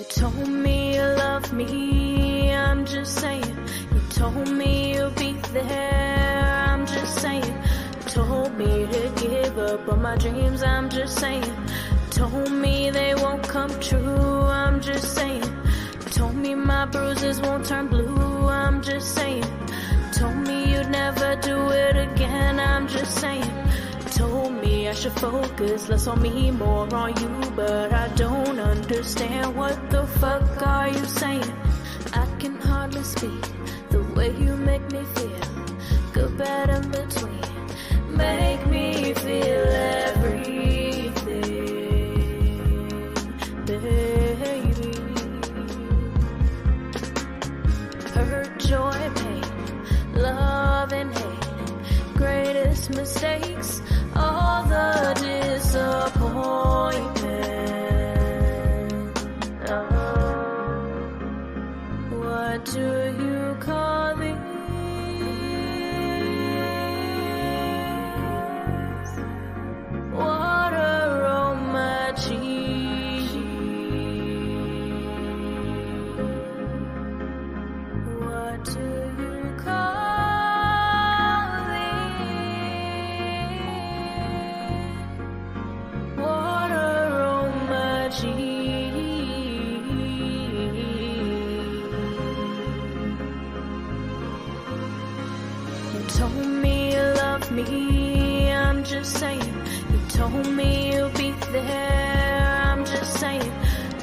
told me you love me, I'm just saying. You told me you'll be there, I'm just saying. Told me to give up on my dreams, I'm just saying. Told me they won't come true, I'm just saying. Told me my bruises won't turn blue, I'm just saying. Told me you'd never do it again, I'm just saying. Told me I should focus less on me, more on you, but I don't understand. What the fuck are you saying? I can hardly speak the way you make me feel. Good, bad, in between. Make me feel everything, baby. Hurt, joy, pain, love and hate, greatest mistakes, all the disappointment. What do you call these? Water on my cheek. What do you call these? Water on my cheek. You told me you love me, I'm just saying. You told me you'll be there, I'm just saying.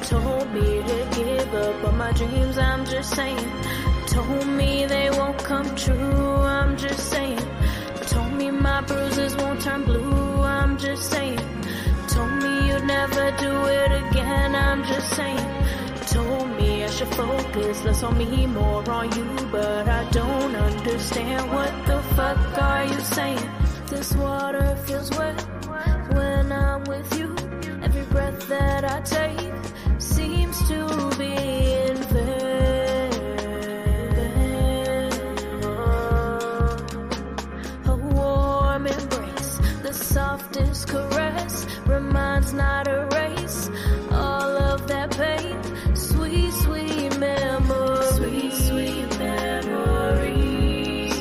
Told me to give up on my dreams, I'm just saying. Told me they won't come true, I'm just saying. Told me my bruises won't turn blue, I'm just saying. Told me you'd never do it again, I'm just saying. Told me I should focus less on me, more on you, but I don't understand. What the fuck are you saying? This water feels wet when I'm with you. Every breath that I take seems to be in vain. A warm embrace, the softest caress, reminds not a race all of that pain. Sweet, sweet memories. Sweet, sweet memories.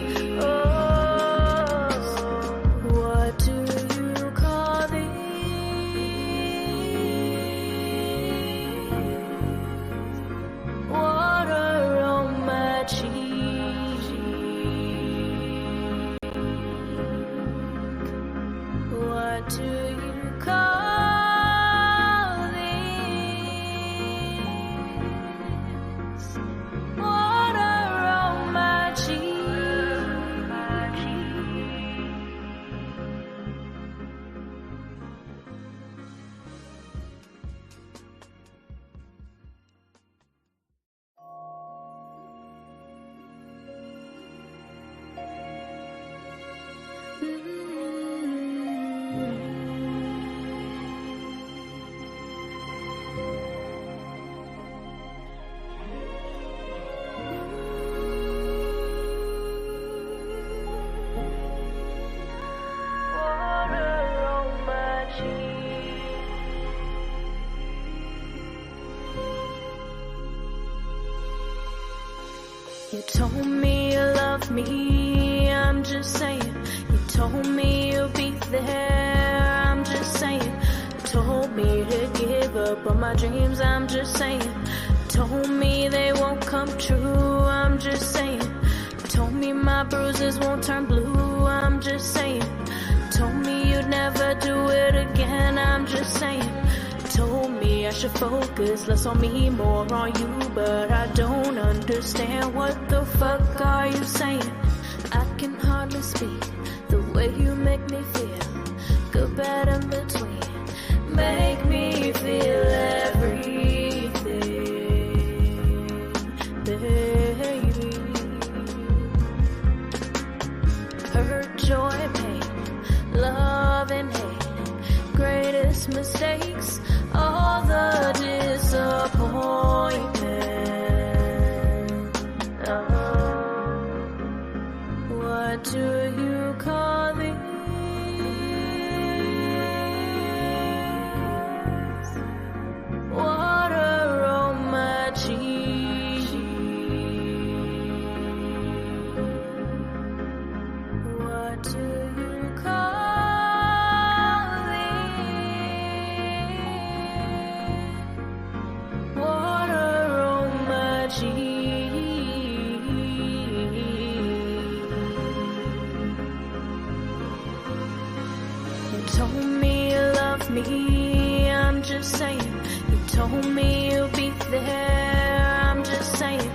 Oh, what do you call these? Water on my cheek. What do you call these? Water on my cheek. Water on my cheek. You told me you love me, I'm just saying. You told me you'll be there, I'm just saying. Told me to give up on my dreams, I'm just saying. Told me they won't come true, I'm just saying. Told me my bruises won't turn blue, I'm just saying. Told me you'd never do it again, I'm just saying. Told me I should focus less on me, more on you, but I don't understand. What the fuck are you saying? I can hardly speak the way you make me feel. Good, bad, in between. Make me feel everything, baby. Hurt, joy, pain, love and hate, greatest mistakes, all the disappointment. What do you call these? Water on my me, I'm just saying. You told me you'll be there, I'm just saying.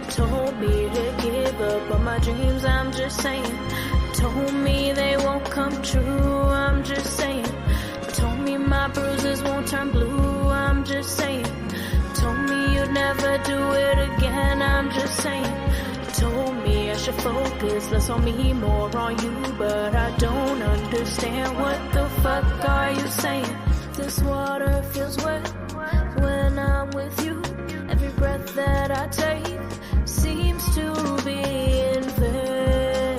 Told me to give up on my dreams, I'm just saying. Told me they won't come true, I'm just saying. Told me my bruises won't turn blue, I'm just saying. Told me you'd never do it again, I'm just saying. Told me I should focus less on me, more on you, but I don't understand. What the fuck are you saying? This water feels wet when I'm with you. Every breath that I take seems to be in vain.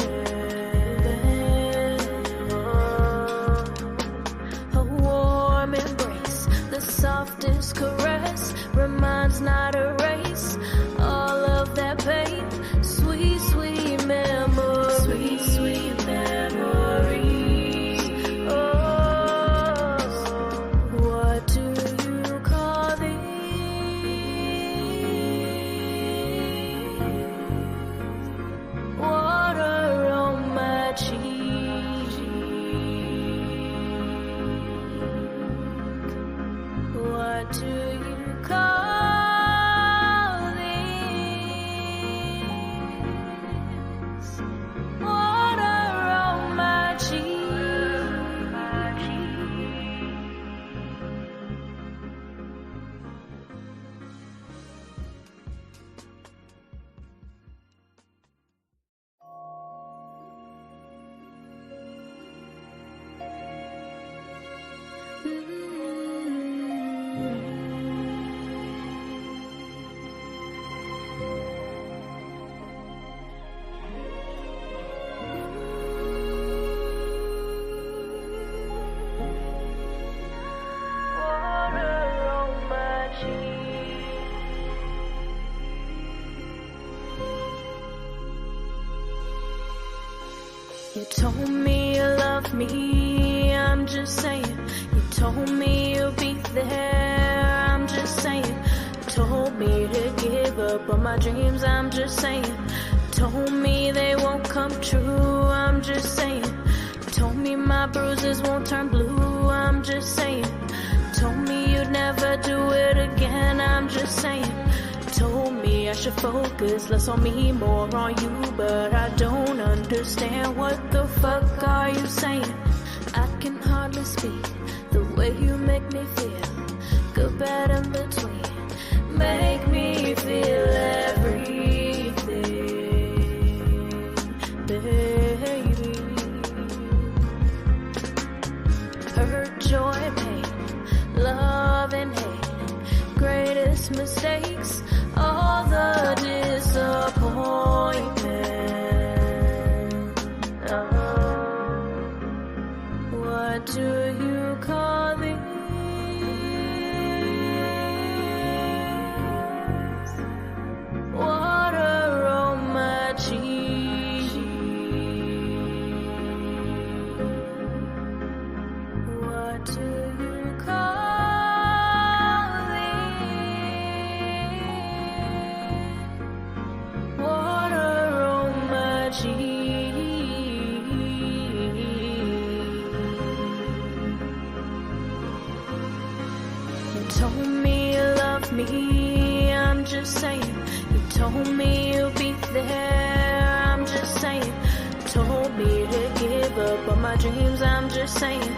A warm embrace, the softest caress, reminds not a race all of that pain. Sweet, sweet memories. Sweet, sweet memories. Oh, what do you call these? Water on my cheek. What do you call? You told me you love me, I'm just saying. You told me you'll be there, I'm just saying. Told me to give up on my dreams, I'm just saying. Told me they won't come true, I'm just saying. Told me my bruises won't turn blue, I'm just saying. Told me you'd never do it again, I'm just saying. Told me I should focus less on me, more on you, but I don't understand. What the fuck are you saying? I can hardly speak, the way you make me feel. Good, bad, in between, make me feel everything, baby. Hurt, joy, pain, love and hate, greatest mistakes, all the disappointment. What do you call these? Water on my cheek. What do you call these? Water on my cheek. You told me you love me, I'm just saying. You told me you'll be there, I'm just saying. Told me to give up on my dreams, I'm just saying.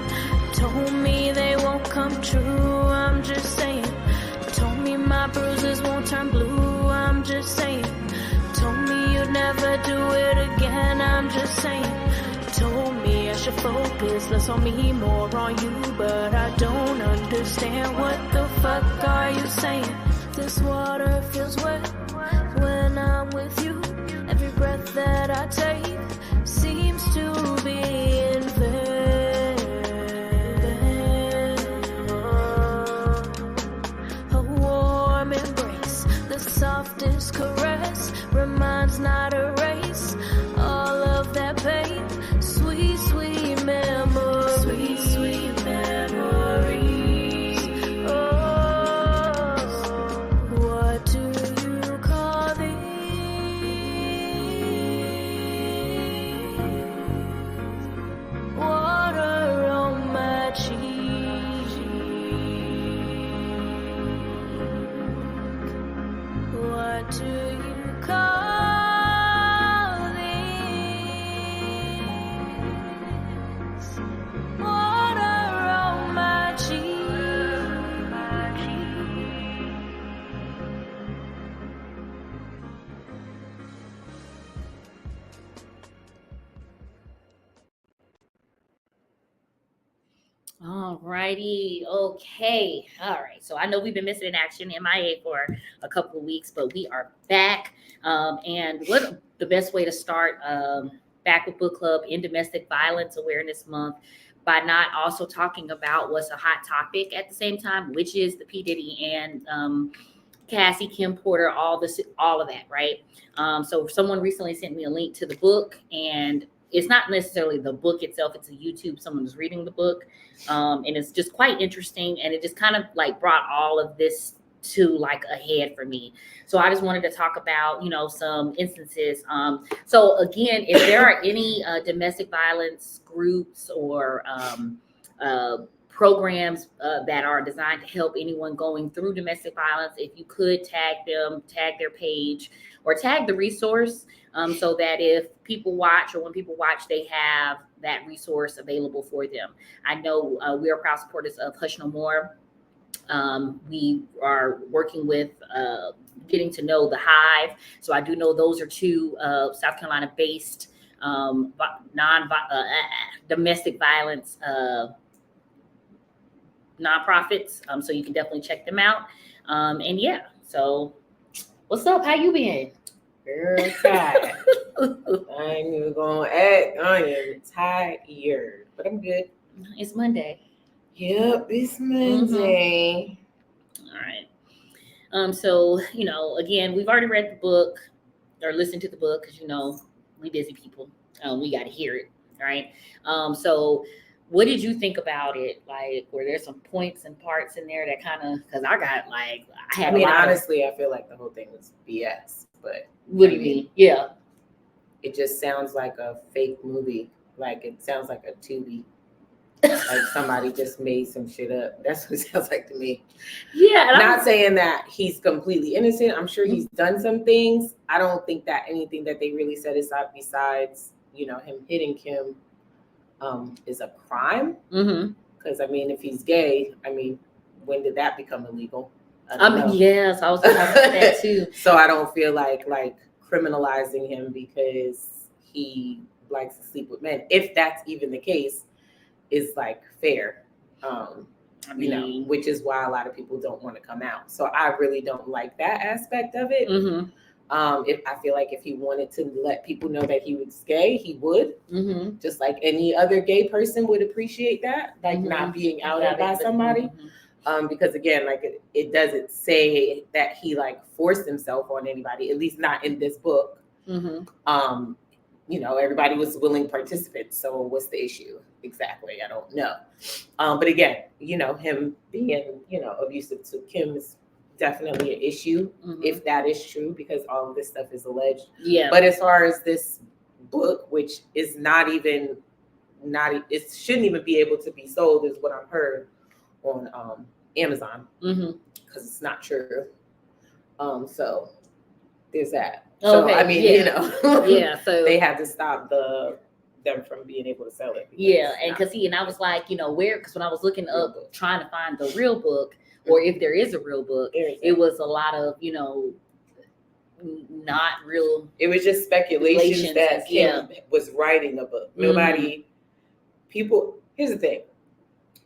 Told me they won't come true, I'm just saying. Told me my bruises won't turn blue, I'm just saying. Told me you'd never do it again, I'm just saying. Told me I should focus less on me, more on you, but I don't understand. What the fuck are you saying? This water feels wet when I'm with you. Every breath that I take seems to be in vain. A warm embrace, the softest caress, reminds not a race all of that pain. Sweet, sweet memories. Sweet, sweet memories. Oh, what do you call these? Water on my cheek. All righty. Okay. All right. So I know we've been missing in action, MIA, for a couple of weeks, but we are back. And what the best way to start back with book club in Domestic Violence Awareness Month by not also talking about what's a hot topic at the same time, which is the P. Diddy and Cassie, Kim Porter, all of that, right? So someone recently sent me a link to the book, and it's not necessarily the book itself, it's a YouTube, someone was reading the book, and it's just quite interesting, and it just kind of like brought all of this to like a head for me. So I just wanted to talk about, some instances. So again, if there are any domestic violence groups or programs that are designed to help anyone going through domestic violence, if you could tag them, tag their page, or tag the resource, so that if people watch, or when people watch, they have that resource available for them. I know we are proud supporters of Hush No More. We are working with Getting to Know the Hive. So I do know those are two South Carolina based domestic violence nonprofits. So you can definitely check them out. And yeah, so what's up? How you been? Girl, tired. I ain't even gonna act. I am tired, but I'm good. It's Monday. Yep, it's Monday. All right. So, again, we've already read the book or listened to the book because, we busy people. We got to hear it. All right. So what did you think about it? Like, were there some points and parts in there that kind of, because I got like, honestly, I feel like the whole thing was BS, but. What do you mean? Yeah. It just sounds like a fake movie. Like, it sounds like a Tubi. Like somebody just made some shit up. That's what it sounds like to me. Yeah. Not saying that he's completely innocent. I'm sure he's done some things. I don't think that anything that they really said is that besides, him hitting Kim is a crime. Because, if he's gay, when did that become illegal? Yes, I was talking about that too. So I don't feel like criminalizing him because he likes to sleep with men, if that's even the case, is like fair. Which is why a lot of people don't want to come out. So I really don't like that aspect of it. If I feel like if he wanted to let people know that he was gay, he would. Just like any other gay person would appreciate that, like not being outed by somebody. Because again, like it doesn't say that he like forced himself on anybody, at least not in this book. Everybody was willing participants. So what's the issue exactly? I don't know. But again, him being, abusive to Kim is definitely an issue if that is true, because all of this stuff is alleged. Yeah. But as far as this book, which is it shouldn't even be able to be sold, is what I've heard on Amazon, because it's not true. So there's that. So okay, yeah. So they had to stop them from being able to sell it. Yeah, and and I was like, where? Because when I was looking up trying to find the real book, or if there is a real book, it was a lot of not real. It was just speculation that Kim was writing a book. Nobody. People. Here's the thing.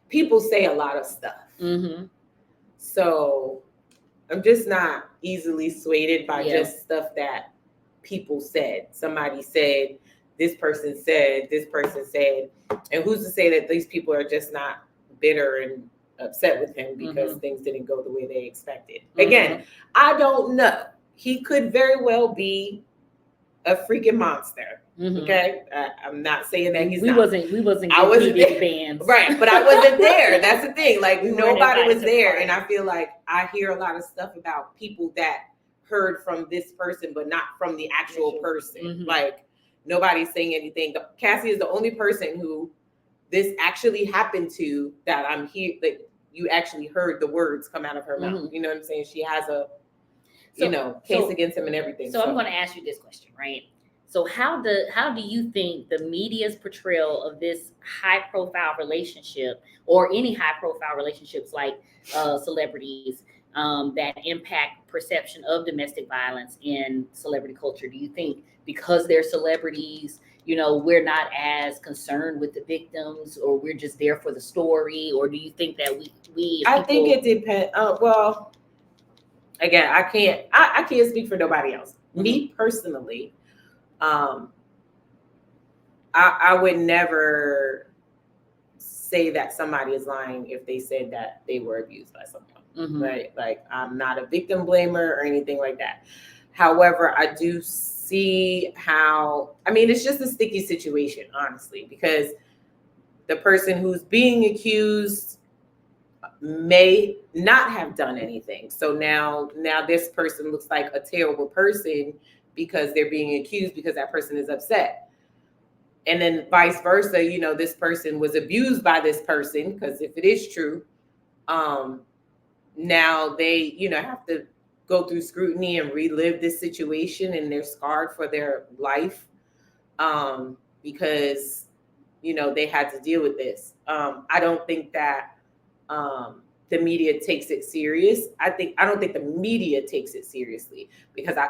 People say a lot of stuff. So I'm just not easily swayed by just stuff that people said. Somebody said, this person said, and who's to say that these people are just not bitter and upset with him because things didn't go the way they expected. Again, I don't know. He could very well be a freaking monster. Okay, I'm not saying that he's not. We wasn't. I wasn't there. Fans. Right, but I wasn't there. That's the thing. Like nobody was there, and I feel like I hear a lot of stuff about people that heard from this person, but not from the actual person. Like nobody's saying anything. Cassie is the only person who this actually happened to that I'm here. That you actually heard the words come out of her mouth. You know what I'm saying? She has a case against him and everything. So I'm going to ask you this question, right? So how do you think the media's portrayal of this high-profile relationship, or any high-profile relationships like celebrities, that impact perception of domestic violence in celebrity culture? Do you think because they're celebrities, we're not as concerned with the victims, or we're just there for the story? Or do you think that I think it depends. Well, again, I can't speak for nobody else. Mm-hmm. Me personally, I would never say that somebody is lying if they said that they were abused by someone. Mm-hmm. Right? Like, I'm not a victim blamer or anything like that. However, I do see it's just a sticky situation, honestly, because the person who's being accused may not have done anything. So now this person looks like a terrible person because they're being accused because that person is upset. And then vice versa, this person was abused by this person, because if it is true, now they, have to go through scrutiny and relive this situation, and they're scarred for their life because, they had to deal with this. I don't think that the media takes it serious. I don't think the media takes it seriously, because I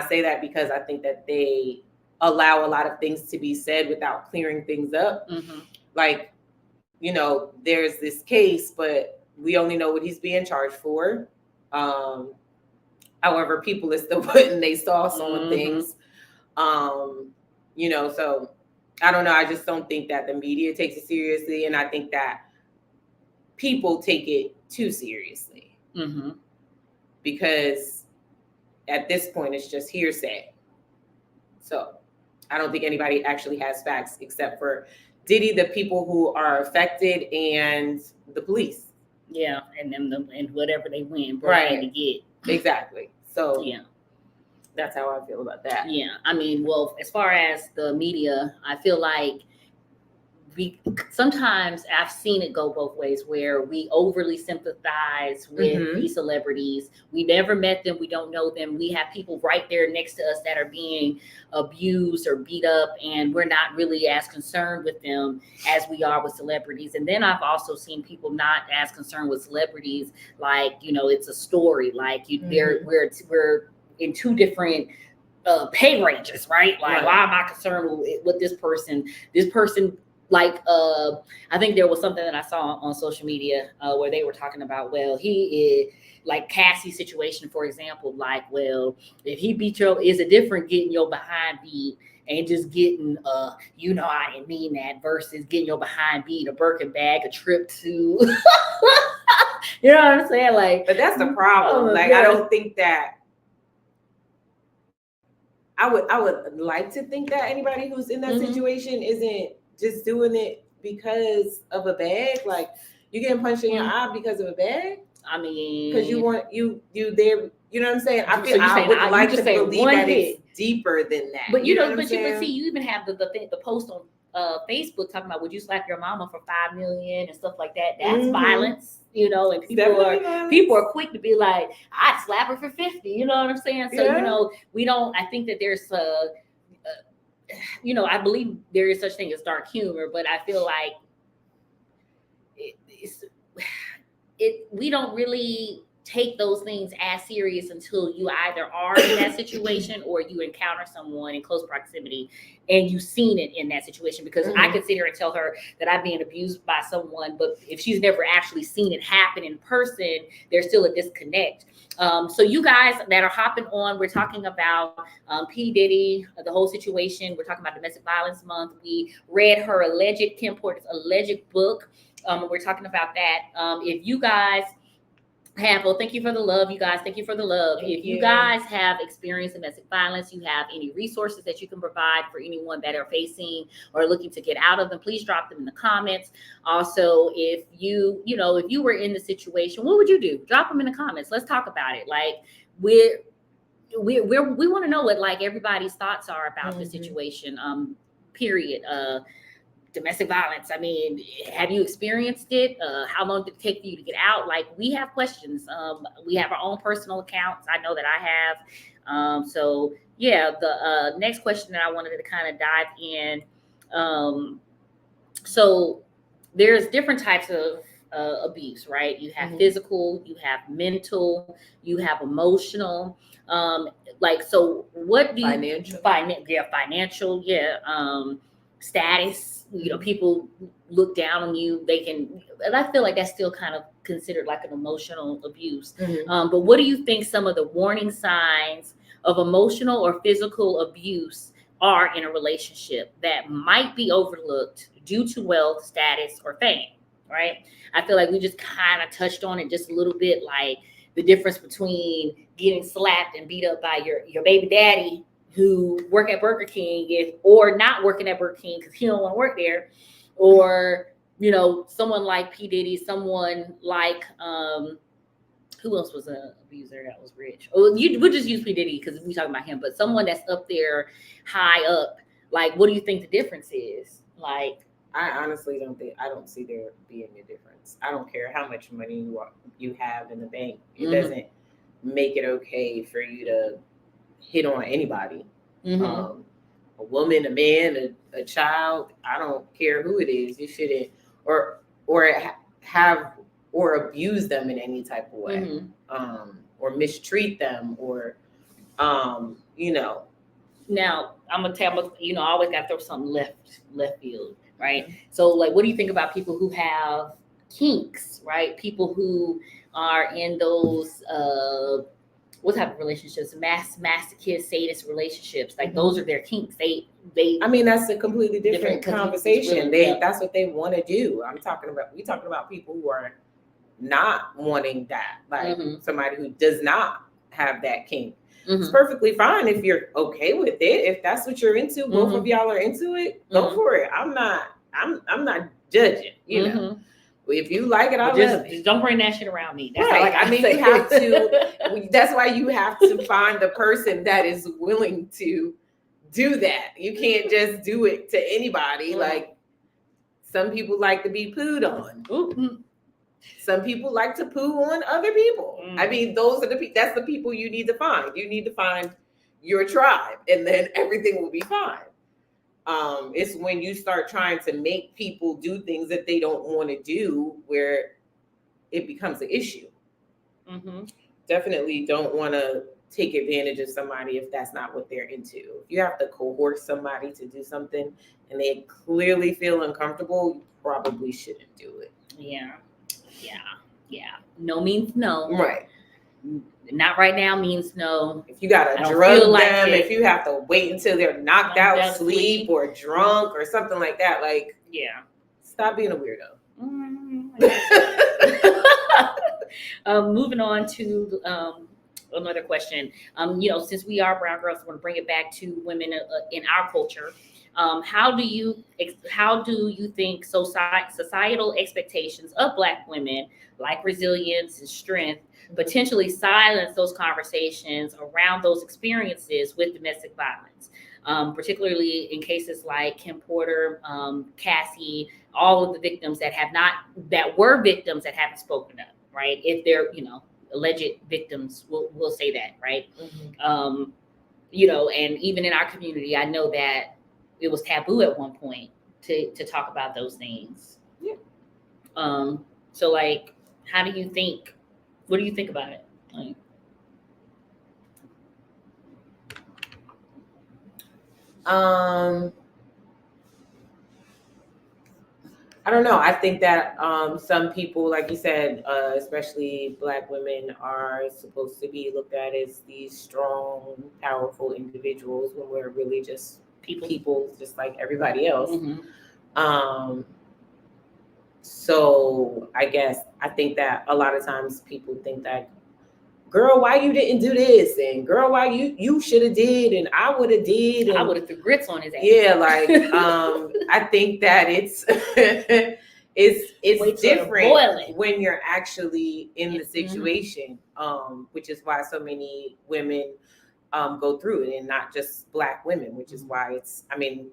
say that because I think that they allow a lot of things to be said without clearing things up. Mm-hmm. Like, there's this case, but we only know what he's being charged for. However, people are still putting they sauce on mm-hmm. things. So I don't know. I just don't think that the media takes it seriously. And I think that people take it too seriously. Mm-hmm. Because at this point, it's just hearsay. So I don't think anybody actually has facts except for Diddy, the people who are affected, and the police. Yeah, and and whatever they win, right, to get. Exactly. So yeah, that's how I feel about that. Yeah, well, as far as the media, I feel like sometimes I've seen it go both ways, where we overly sympathize with mm-hmm. these celebrities. We never met them. We don't know them. We have people right there next to us that are being abused or beat up, and we're not really as concerned with them as we are with celebrities. And then I've also seen people not as concerned with celebrities, like, it's a story, like mm-hmm. we're in two different pay ranges, right? Like, right. Why am I concerned with this person? Like, I think there was something that I saw on social media where they were talking about, well, he is like Cassie's situation, for example, like, well, if he beat is it different getting your behind beat and just getting, I didn't mean that, versus getting your behind beat, a Birkin bag, a trip to, you know what I'm saying? Like, but that's the problem. Like, I don't think that, I would like to think that anybody who's in that mm-hmm. situation isn't just doing it because of a bag. Like, you getting punched in your eye because of a bag? Because you want you there. You know what I'm saying? I feel I would like to believe that it's deeper than that. But you even have the post on Facebook talking about, would you slap your mama for $5 million and stuff like that? That's mm-hmm. violence. And people are quick to be like, I'd slap her for 50. You know what I'm saying? So we don't. I think that there's I believe there is such thing as dark humor, but I feel like we don't really take those things as serious until you either are in that situation or you encounter someone in close proximity and you've seen it in that situation. Because mm-hmm. I could sit here and tell her that I'm being abused by someone, but if she's never actually seen it happen in person, there's still a disconnect. So you guys that are hopping on, we're talking about P. Diddy, the whole situation. We're talking about Domestic Violence Month. We read her Kim Porter's alleged book. We're talking about that. If you guys thank you for the love, you guys. Thank you for the love. If you guys have experienced domestic violence, you have any resources that you can provide for anyone that are facing or looking to get out of them, please drop them in the comments. Also, if you were in the situation, what would you do? Drop them in the comments. Let's talk about it. Like, we want to know what like everybody's thoughts are about mm-hmm. the situation. Period. Domestic violence. Have you experienced it? How long did it take for you to get out? Like, we have questions. We have our own personal accounts. I know that I have. So yeah, the next question that I wanted to kind of dive in. So there's different types of abuse, right? You have Mhm. physical, you have mental, you have emotional. Like, so what do you Financial. financial, status, people look down on you, they can, and I feel like that's still kind of considered like an emotional abuse. Mhm. But what do you think some of the warning signs of emotional or physical abuse are in a relationship that might be overlooked due to wealth, status, or fame, right? I feel like we just kind of touched on it just a little bit, like the difference between getting slapped and beat up by your baby daddy who work at Burger King, or not working at Burger King because he don't want to work there, or someone like P. Diddy, someone like who else was an abuser that was rich? Oh, we'll just use P. Diddy because we talking about him, but someone that's up there high up. Like, what do you think the difference is? Like, I honestly I don't see there being a difference. I don't care how much money you have in the bank. It Mhm. doesn't make it okay for you to hit on anybody. mhm, A woman, a man, a child. I don't care who it is. You shouldn't or have or abuse them in any type of way, mhm. or mistreat them, or you know. Now I'm gonna tell I always gotta throw something left field, right? So, like, what do you think about people who have kinks, right? People who are in those what type of relationships? Masochist, sadist relationships. Like, those are their kinks. They I mean, that's a completely different Different, 'cause conversation. really, yeah. That's what they want to do. We talking about people who are not wanting that, like Mhm. somebody who does not have that kink. It's Mhm. perfectly fine if you're okay with it. If that's what you're into, both of y'all are into it, go Mhm. for it. I'm not judging, Mhm. If you like it, I But love it. just don't bring that shit around me. That's Right. all I gotta I mean, say. you have to. That's why you have to find the person that is willing to do that. You can't just do it to anybody. Mhm. Like, some people like to be pooed on. Ooh. Some people like to poo on other people. I mean, those are that's the people you need to find. You need to find your tribe, and then everything will be fine. It's when you start trying to make people do things that they don't want to do where it becomes an issue. Mm-hmm. Definitely don't want to take advantage of somebody if that's not what they're into. If you have to coerce somebody to do something and they clearly feel uncomfortable, you probably shouldn't do it. Yeah. No means no. Right. Not right now means no. If you gotta drug them, if you have to wait until they're knocked out, sleep, or drunk, or something like that, like, yeah, stop being a weirdo. Moving on to another question. Since we are brown girls, I want to bring it back to women in our culture. How do you think societal expectations of Black women, like resilience and strength, potentially silence those conversations around those experiences with domestic violence, particularly in cases like Kim Porter, Cassie, all of the victims that were victims that haven't spoken up, right? If they're alleged victims, we'll say that, right? Mm-hmm. And even in our community, I know that it was taboo at one point to talk about those things. Yeah. So, like, what do you think about it? Like, I don't know. I think that some people, like you said, especially Black women, are supposed to be looked at as these strong, powerful individuals when we're really just people just like everybody else. Mm-hmm. So I think that a lot of times people think that, girl, why you didn't do this, and girl, why you should have did, and I would have did, and I would have threw grits on his ass. Yeah, like I think that it's different when you're actually in the situation, which is why so many women go through it, and not just Black women, which is why it's. I mean,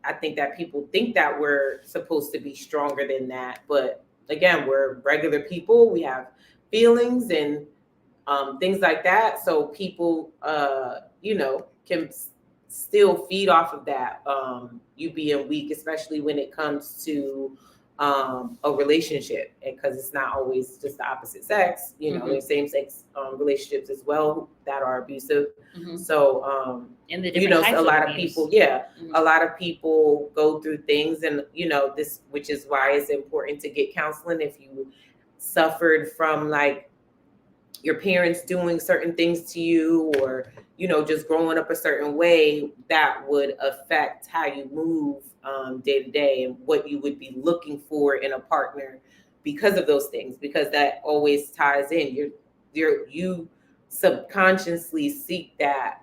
I think that people think that we're supposed to be stronger than that, but again, we're regular people. We have feelings and things like that. So people, can still feed off of that. You being weak, especially when it comes to a relationship, because it's not always just the opposite sex. There's same sex relationships as well that are abusive. So and the a lot of people, a lot of people go through things, and this, which is why it's important to get counseling if you suffered from like your parents doing certain things to you, or just growing up a certain way that would affect how you move day to day, and what you would be looking for in a partner because of those things, because that always ties in. You subconsciously seek that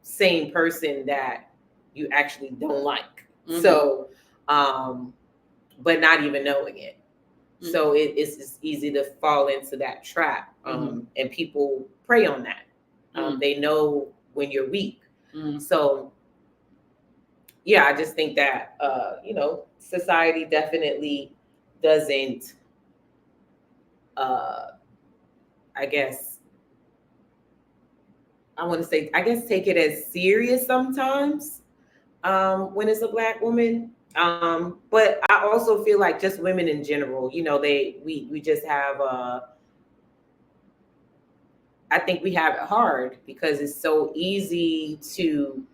same person that you actually don't like. So but not even knowing it. So it's just easy to fall into that trap, and people prey on that. They know when you're weak. So yeah, I just think that society definitely doesn't I guess take it as serious sometimes when it's a Black woman. But I also feel like just women in general, we just have I think we have it hard because it's so easy to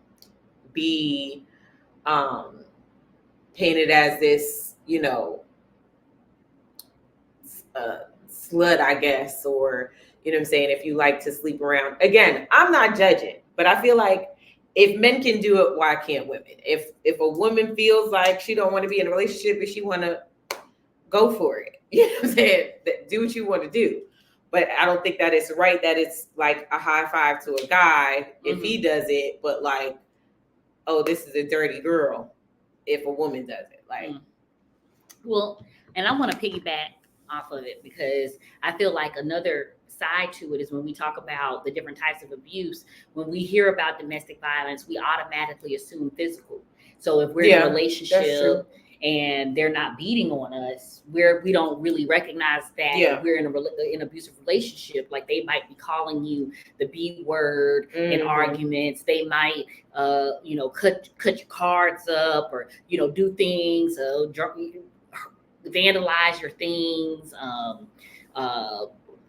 be painted as this, slut, I guess, or what I'm saying, if you like to sleep around. Again, I'm not judging, but I feel like if men can do it, why can't women? If a woman feels like she don't want to be in a relationship, if she want to go for it, what I'm saying? Do what you want to do. But I don't think that it's right that it's like a high five to a guy if he does it, but like, oh, this is a dirty girl if a woman does it. Like, well, and I want to piggyback off of it, because I feel like another side to it is when we talk about the different types of abuse, when we hear about domestic violence, we automatically assume physical. So if we're in a relationship and they're not beating on us, we don't really recognize that we're in an abusive relationship. Like, they might be calling you the B word in arguments. They might cut your cards up, or do things, vandalize your things,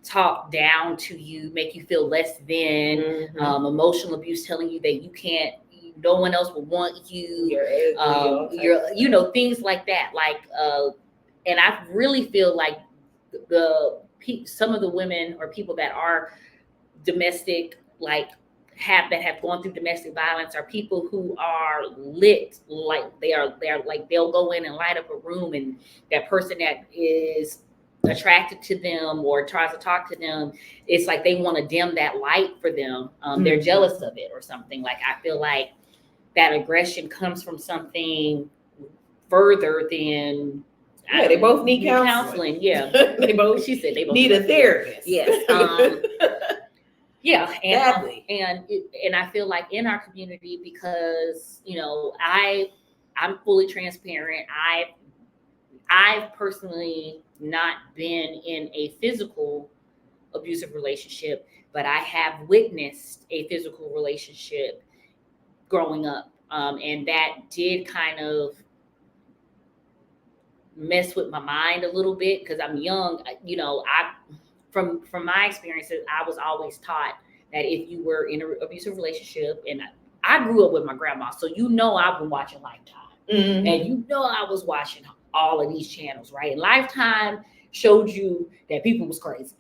talk down to you, make you feel less than, emotional abuse, telling you that you can't, no one else will want you, you're things like that. Like, and I really feel like some of the women or people that are domestic, like have gone through domestic violence, are people who are lit, like they're like, they'll go in and light up a room, and that person that is attracted to them or tries to talk to them, it's like they want to dim that light for them. They're jealous of it or something. Like, I feel like that aggression comes from something further than they both need counseling. Yeah, she said they both need a therapist. Yes. Yeah, and I feel like in our community, because I'm fully transparent. I've personally not been in a physical abusive relationship, but I have witnessed a physical relationship growing up, and that did kind of mess with my mind a little bit, because I'm young. From my experiences, I was always taught that if you were in an abusive relationship, and I grew up with my grandma, so I've been watching Lifetime, and I was watching all of these channels, right? And Lifetime showed you that people was crazy.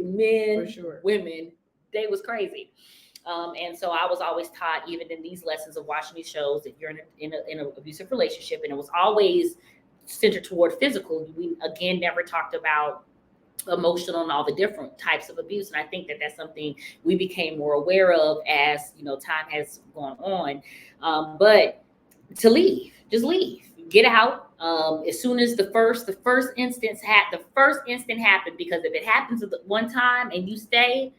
Men, for sure. Women, they was crazy. And so I was always taught, even in these lessons of watching these shows, that you're in an abusive relationship, and it was always centered toward physical. We, again, never talked about emotional and all the different types of abuse. And I think that that's something we became more aware of as, time has gone on. But to leave, just leave, get out. As soon as the first instant happened, because if it happens at one time and you stay,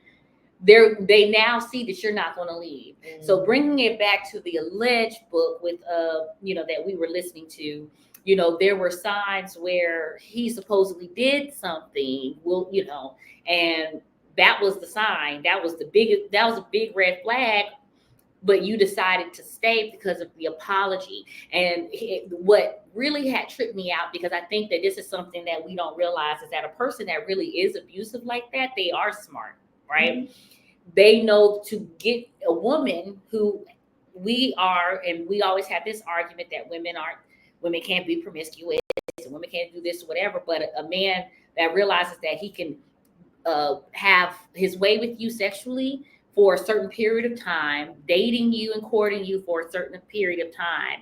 they now see that you're not going to leave. So bringing it back to the alleged book with that we were listening to, there were signs where he supposedly did something, and that was the sign. That was a big red flag but you decided to stay because of the apology. And what really had tripped me out, because I think that this is something that we don't realize, is that a person that really is abusive like that, they are smart, right? Mm-hmm. They know to get a woman who we are, and we always have this argument that women can't be promiscuous and women can't do this or whatever, but a man that realizes that he can have his way with you sexually for a certain period of time, dating you and courting you for a certain period of time.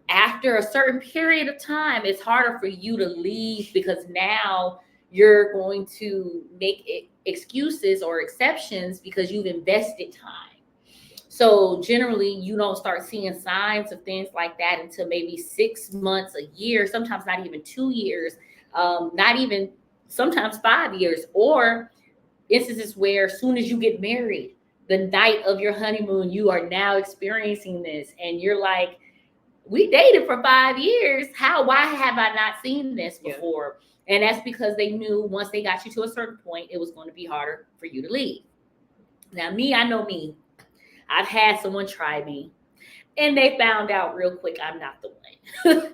After a certain period of time, it's harder for you to leave, because now you're going to make excuses or exceptions because you've invested time. So generally, you don't start seeing signs of things like that until maybe 6 months, a year, sometimes not even 2 years, not even sometimes 5 years, or instances where as soon as you get married, the night of your honeymoon, you are now experiencing this. And you're like, we dated for 5 years. Why have I not seen this before? Yeah. And that's because they knew once they got you to a certain point, it was going to be harder for you to leave. Now, I know me. I've had someone try me, and they found out real quick I'm not the one.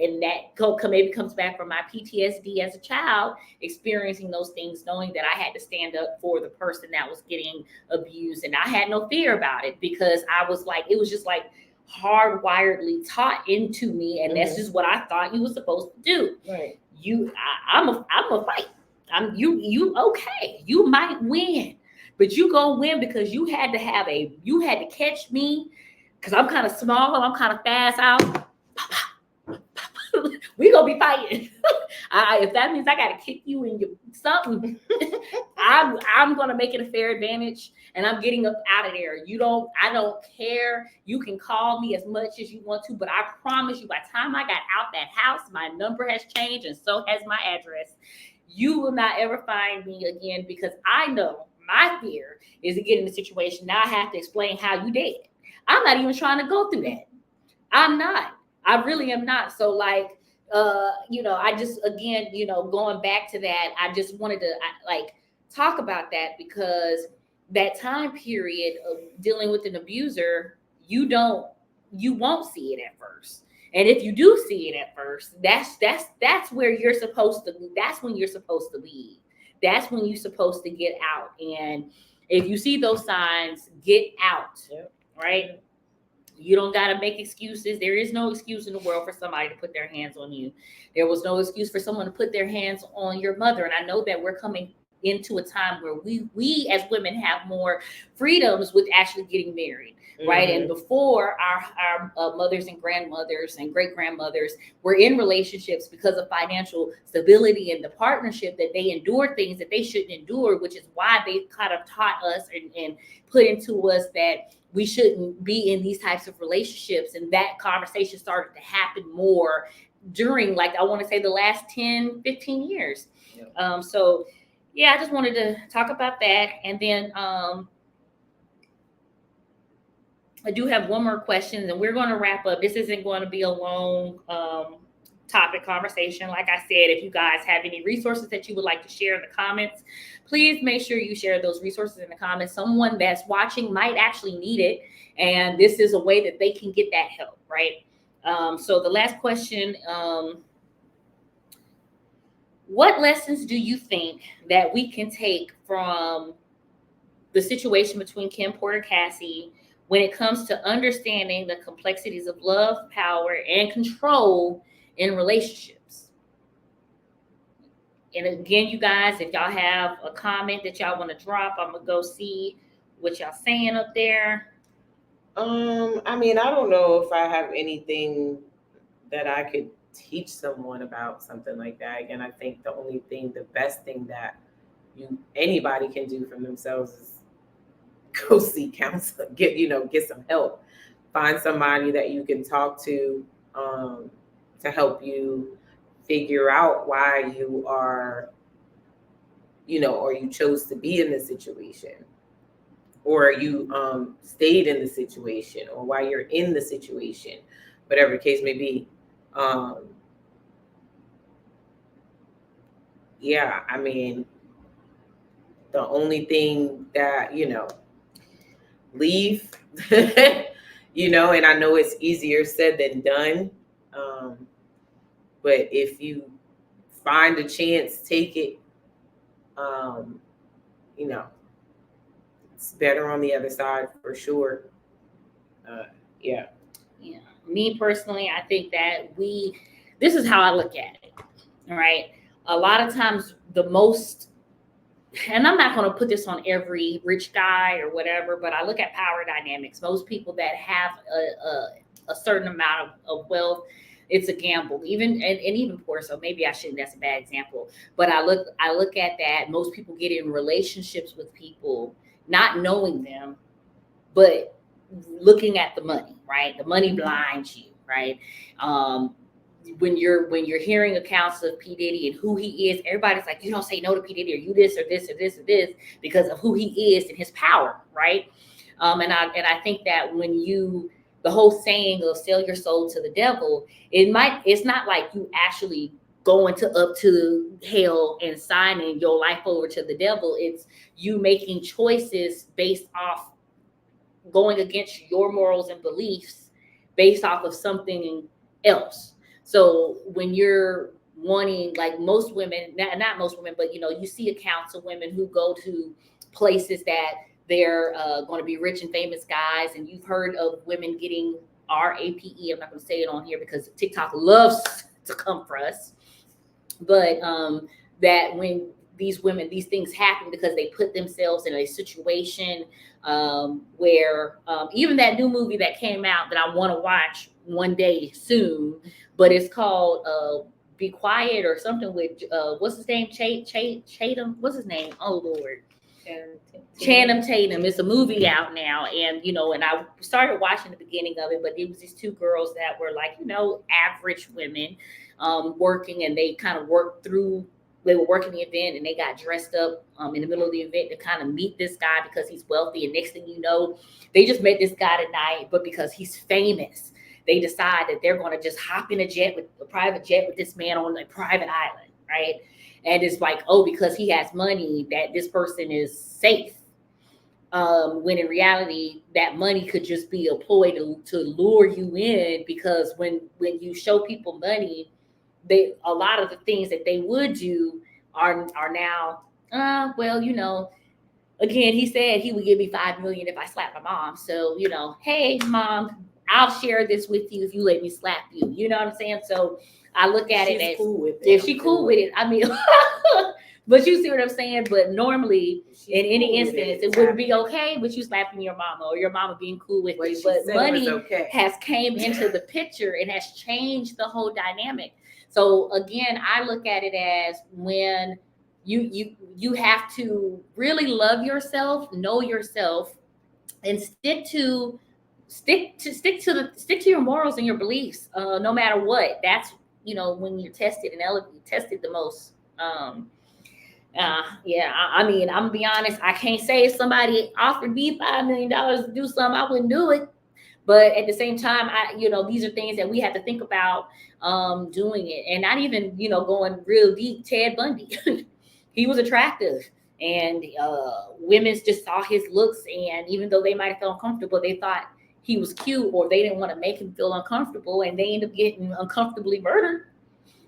And that maybe comes back from my PTSD as a child, experiencing those things, knowing that I had to stand up for the person that was getting abused. And I had no fear about it, because I was like, it was just like hardwiredly taught into me. And that's just what I thought you were supposed to do. Right. I'm a fight. You okay. You might win, but you gonna win because you had to catch me, because I'm kind of small, I'm kind of fast. We gonna be fighting. If that means I gotta kick you in your something, I'm gonna make it a fair advantage, and I'm getting up out of there. I don't care. You can call me as much as you want to, but I promise you, by the time I got out that house, my number has changed, and so has my address. You will not ever find me again, because I know my fear is to get in a situation. Now I have to explain how you did. I'm not even trying to go through that. I'm not. I really am not. So like, I just, again, going back to that, I just wanted to talk about that, because that time period of dealing with an abuser, you won't see it at first. And if you do see it at first, that's where you're supposed to, that's when you're supposed to leave. That's when you're supposed to get out. And if you see those signs, get out. Yep. Right? You don't got to make excuses. There is no excuse in the world for somebody to put their hands on you. There was no excuse for someone to put their hands on your mother. And I know that we're coming into a time where we as women have more freedoms with actually getting married, right? Mm-hmm. And before, our mothers and grandmothers and great grandmothers were in relationships because of financial stability and the partnership, that they endured things that they shouldn't endure, which is why they kind of taught us and put into us that we shouldn't be in these types of relationships. And that conversation started to happen more during, I want to say, the last 10, 15 years. Yep. So yeah, I just wanted to talk about that. And then I do have one more question, and we're going to wrap up. This isn't going to be a long topic conversation. Like I said, if you guys have any resources that you would like to share in the comments, please make sure you share those resources in the comments. Someone that's watching might actually need it, and this is a way that they can get that help, right? So the last question, what lessons do you think that we can take from the situation between Kim Porter Cassie when it comes to understanding the complexities of love, power, and control in relationships? And again, you guys, if y'all have a comment that y'all want to drop, I'm going to go see what y'all saying up there. I don't know if I have anything that I could teach someone about something like that. Again, I think the best thing that anybody can do for themselves is go seek counseling, get some help, find somebody that you can talk to help you figure out why you are, or you chose to be in this situation, or you stayed in the situation, or why you're in the situation, whatever the case may be. The only thing that, leave you know, and I know it's easier said than done. But if you find a chance, take it. You know, it's better on the other side for sure. Yeah. Me personally, I think that this is how I look at it. All right. A lot of times the most, and I'm not going to put this on every rich guy or whatever, but I look at power dynamics. Most people that have a certain amount of wealth, it's a gamble, even and even poor. So maybe I shouldn't. That's a bad example. But I look at that. Most people get in relationships with people not knowing them, but looking at the money, right? The money blinds you, right? When you're hearing accounts of P. Diddy and who he is, everybody's like, you don't say no to P. Diddy, or you this or this or this or this because of who he is and his power, right? And I think that when the whole saying of sell your soul to the devil, it's not like you actually going up to hell and signing your life over to the devil. It's you making choices based off going against your morals and beliefs based off of something else. So when you're wanting, like most women, not most women, but you see accounts of women who go to places that they're going to be rich and famous guys, and you've heard of women getting RAPE. I'm not going to say it on here because TikTok loves to come for us, but that when these things happen because they put themselves in a situation where even that new movie that came out that I want to watch one day soon, but it's called Be Quiet or something with what's his name? Chatham. What's his name? Oh Lord. Channing Tatum. It's a movie out now, and and I started watching the beginning of it, but it was these two girls that were like average women working, and they kind of worked through. They were working the event, and they got dressed up in the middle of the event to kind of meet this guy because he's wealthy. And next thing you know, they just met this guy tonight, but because he's famous, they decide that they're going to just hop in a private jet with this man on a private island, right? And it's like, oh, because he has money, that this person is safe. When in reality, that money could just be employed to lure you in, because when you show people money, a lot of the things that they would do are now, again, he said he would give me $5 million if I slap my mom. So, hey, mom, I'll share this with you if you let me slap you. You know what I'm saying? So I look at it as cool with it. If she cool with it, I mean, but you see what I'm saying? But normally, in any instance, it wouldn't be okay with you slapping your mama or your mama being cool with you. But money has came into the picture and has changed the whole dynamic. So again, I look at it as when you have to really love yourself, know yourself, and stick to your morals and your beliefs, no matter what. That's when you're tested and tested the most. I mean, I'm gonna be honest. I can't say if somebody offered me $5 million to do something, I wouldn't do it. But at the same time, these are things that we have to think about doing it, and not even going real deep. Ted Bundy, he was attractive, and women just saw his looks, and even though they might have felt uncomfortable, they thought he was cute, or they didn't want to make him feel uncomfortable, and they end up getting uncomfortably murdered.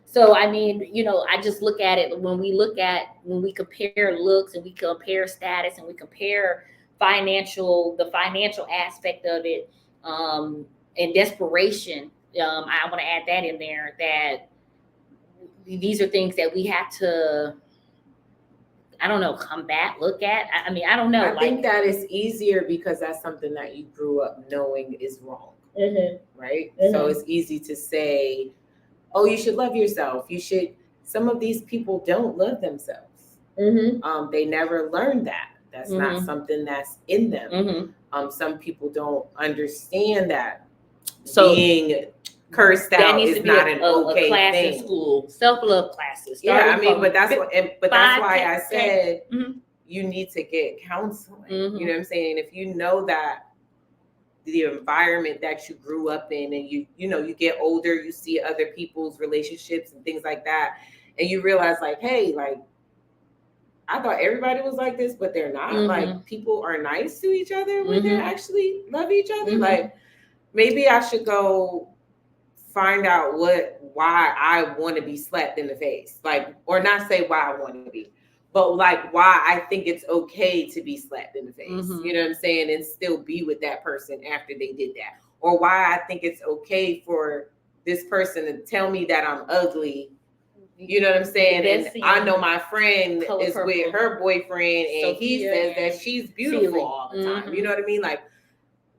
So, I mean, I just look at it when we compare looks and we compare status and we compare the financial aspect of it, and desperation. I want to add that in there, that these are things that we have to, I don't know, combat, look at. I mean, I don't know. I think that is easier because that's something that you grew up knowing is wrong, right? Mm-hmm. So it's easy to say, oh, you should love yourself. You should. Some of these people don't love themselves. Mm-hmm. They never learned that. That's not something that's in them. Mm-hmm. Some people don't understand that. So being cursed out is not an okay class thing. In school, self-love classes. Yeah, I mean, but that's why I said you need to get counseling. Mm-hmm. You know what I'm saying? If you know that the environment that you grew up in, and you get older, you see other people's relationships and things like that, and you realize like, hey, like I thought everybody was like this, but they're not. Like, people are nice to each other when they actually love each other. Like, maybe I should go find out why I want to be slapped in the face. Like, or not say why I want to be, but like why I think it's okay to be slapped in the face. You know what I'm saying? And still be with that person after they did that. Or why I think it's okay for this person to tell me that I'm ugly. You know what I'm saying? And I know my friend is with her boyfriend and he says that she's beautiful all the time. You know what I mean? Like,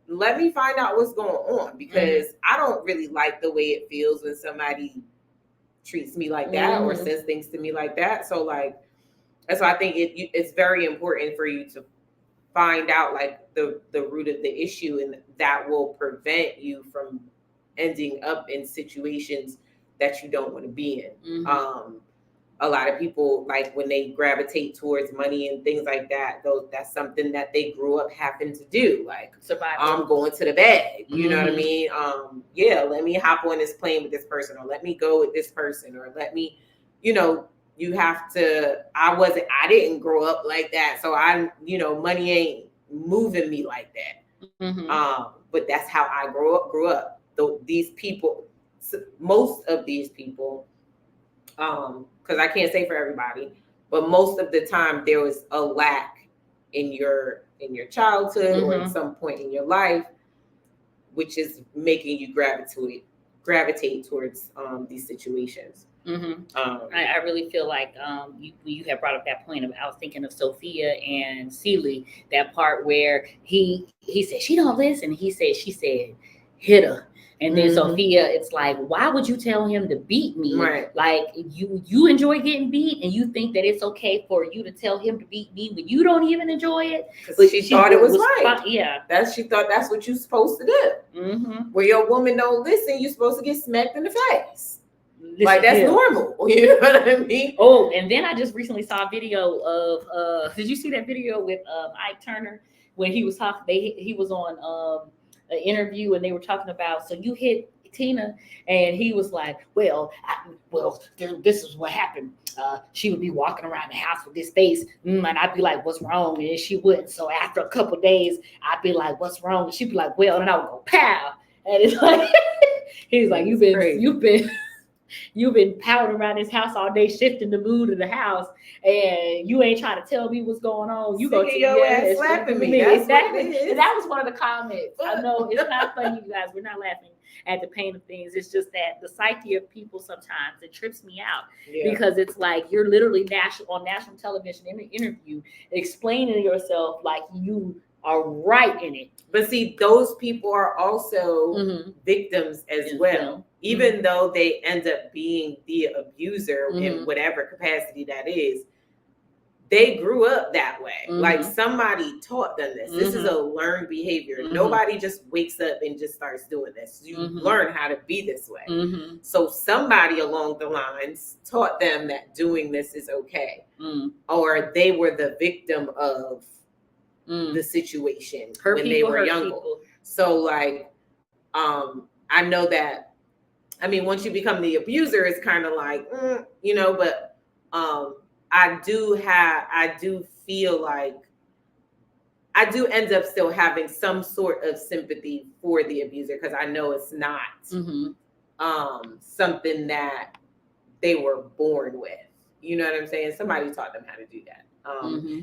let me find out what's going on, because I don't really like the way it feels when somebody treats me like that or says things to me like that. So like, that's why I think it's very important for you to find out like the root of the issue, and that will prevent you from ending up in situations that you don't want to be in. A lot of people, like when they gravitate towards money and things like that, that's something that they grew up having to do. Like, survival. I'm going to the bag. You know what I mean? Yeah, let me hop on this plane with this person, or let me go with this person, or let me, you have to. I didn't grow up like that, so money ain't moving me like that. But that's how I grew up. These people, most of these people, because I can't say for everybody, but most of the time there was a lack in your childhood or at some point in your life, which is making you gravitate towards these situations. I really feel like you have brought up that point. I was thinking of Sophia and Celie, that part where he said she don't listen. She said hit her. And then Sophia, it's like, why would you tell him to beat me? Right. Like, you enjoy getting beat, and you think that it's okay for you to tell him to beat me when you don't even enjoy it? But she thought it was right. Yeah. She thought that's what you're supposed to do. Where your woman don't listen, you're supposed to get smacked in the face. Like, that's normal. You know what I mean? Oh, and then I just recently saw a video of, did you see that video with Ike Turner when he was talking? He was on an interview, and they were talking about, so you hit Tina, and he was like, this is what happened. She would be walking around the house with this face, and I'd be like, what's wrong? And she wouldn't. So after a couple of days, I'd be like, what's wrong? And she'd be like, well, and I would go, pow. And it's like, he's like, you've been pouting around this house all day, shifting the mood of the house, and you ain't trying to tell me what's going on. You go to your ass slapping me. Exactly. And that was one of the comments. I know it's not funny, you guys. We're not laughing at the pain of things. It's just that the psyche of people sometimes, it trips me out because it's like you're literally on national television in an interview explaining yourself like you are right in it. But see, those people are also victims as well. Even though they end up being the abuser in whatever capacity that is, they grew up that way. Like, somebody taught them this. This is a learned behavior. Nobody just wakes up and just starts doing this. You learn how to be this way. So somebody along the lines taught them that doing this is okay. Or they were the victim of the situation when they were younger. So like, I know that, I mean, once you become the abuser, it's kind of like, but I do feel like I do end up still having some sort of sympathy for the abuser, because I know it's not something that they were born with. You know what I'm saying? Somebody taught them how to do that.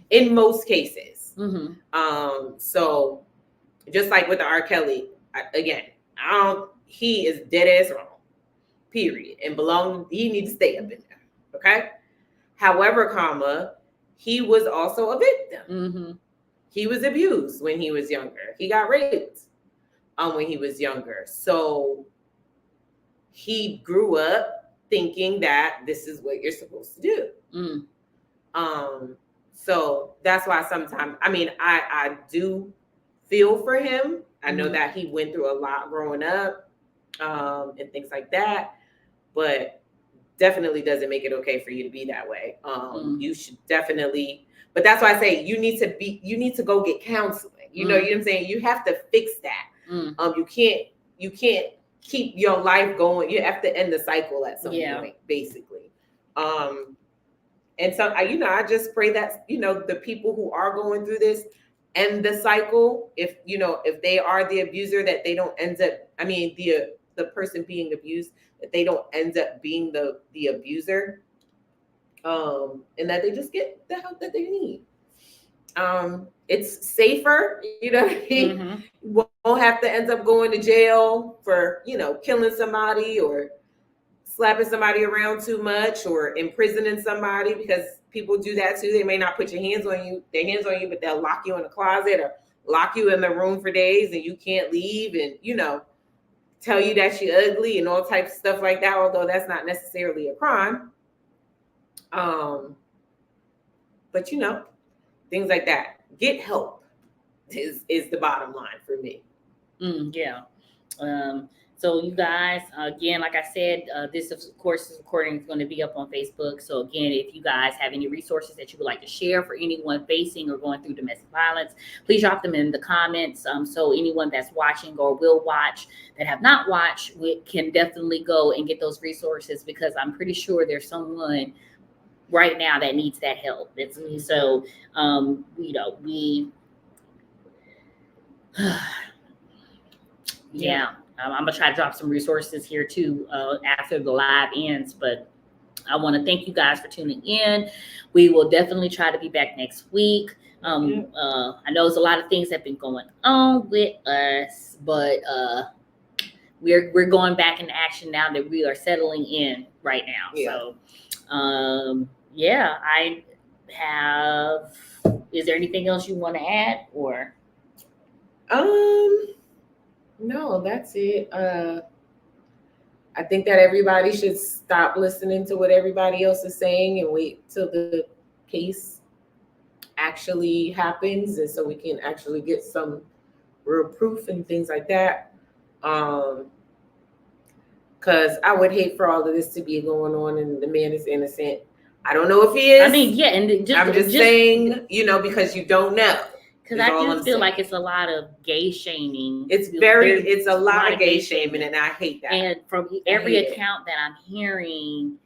In most cases. So just like with the R. Kelly, he is dead ass wrong. Period. And he needs to stay up in there. Okay. However, he was also a victim. He was abused when he was younger. He got raped when he was younger. So he grew up thinking that this is what you're supposed to do. So that's why sometimes, I mean, I do feel for him. I know that he went through a lot growing up and things like that, but definitely doesn't make it okay for you to be that way. You should definitely, but that's why I say you need to go get counseling. You know what I'm saying? You have to fix that. You can't keep your life going. You have to end the cycle at some point, basically. And so I just pray that, the people who are going through this end the cycle. If they are the abuser, that they don't end up, the person being abused, that they don't end up being the abuser. And that they just get the help that they need. It's safer, you know what I mean? Mhm. Won't have to end up going to jail for, killing somebody or slapping somebody around too much or imprisoning somebody, because people do that too. They may not put their hands on you, but they'll lock you in a closet or lock you in the room for days and you can't leave, and tell you that you're ugly and all types of stuff like that, although that's not necessarily a crime. But things like that. Get help is the bottom line for me. Yeah. So you guys, again, like I said, this of course recording is going to be up on Facebook. So again, if you guys have any resources that you would like to share for anyone facing or going through domestic violence, please drop them in the comments. So anyone that's watching or will watch that have not watched, we can definitely go and get those resources, because I'm pretty sure there's someone right now that needs that help. So yeah. I'm gonna try to drop some resources here too after the live ends, but I want to thank you guys for tuning in. We will definitely try to be back next week. I know there's a lot of things that have been going on with us, but we're going back into action now that we are settling in right now. Yeah. So I have. Is there anything else you want to add, or? No, that's it. I think that everybody should stop listening to what everybody else is saying and wait till the case actually happens, and so we can actually get some real proof and things like that. Because I would hate for all of this to be going on and the man is innocent. I don't know if he is. I mean, yeah, and I'm just saying, because you don't know. Because I do feel like it's a lot of gay shaming. It's a lot of gay shaming, and I hate that. And from every account that I'm hearing,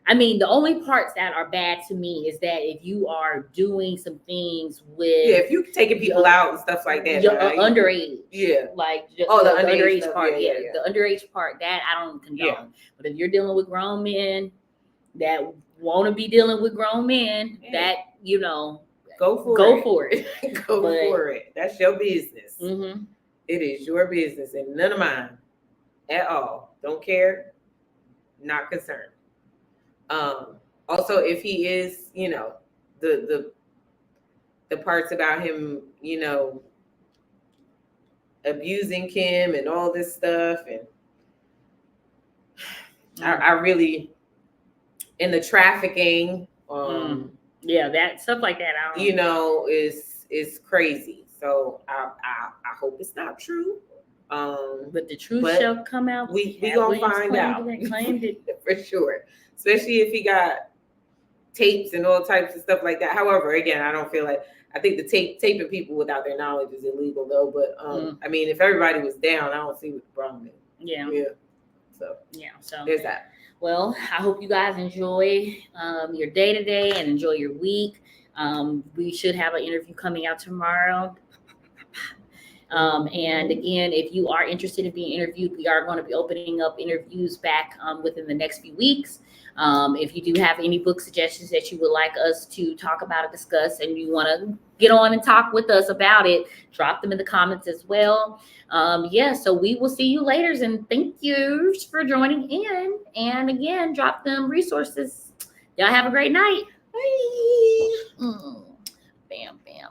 I mean, the only parts that are bad to me is that if you are doing some things with, if you're taking people out and stuff like that, underage, like the underage stuff, part, the underage part, that I don't condone. Yeah. But if you're dealing with grown men that want to be dealing with grown men, that Go for it. Go for it. That's your business. Mm-hmm. It is your business and none of mine at all. Don't care. Not concerned. Also, if he is, the parts about him, abusing Kim and all this stuff, and I really, in the trafficking, that stuff like that, is crazy. So I hope it's not true. But the truth shall come out. We gonna find out. Claimed it for sure. Especially if he got tapes and all types of stuff like that. However, again, I think the taping people without their knowledge is illegal though. But I mean, if everybody was down, I don't see what the problem is. Yeah. So there's that. Well, I hope you guys enjoy your day today and enjoy your week. We should have an interview coming out tomorrow. And again, if you are interested in being interviewed, we are going to be opening up interviews back within the next few weeks. If you do have any book suggestions that you would like us to talk about or discuss, and you want to get on and talk with us about it, drop them in the comments as well. So we will see you later, and thank you for joining in. And again, drop them resources. Y'all have a great night. Bye. Bam, bam.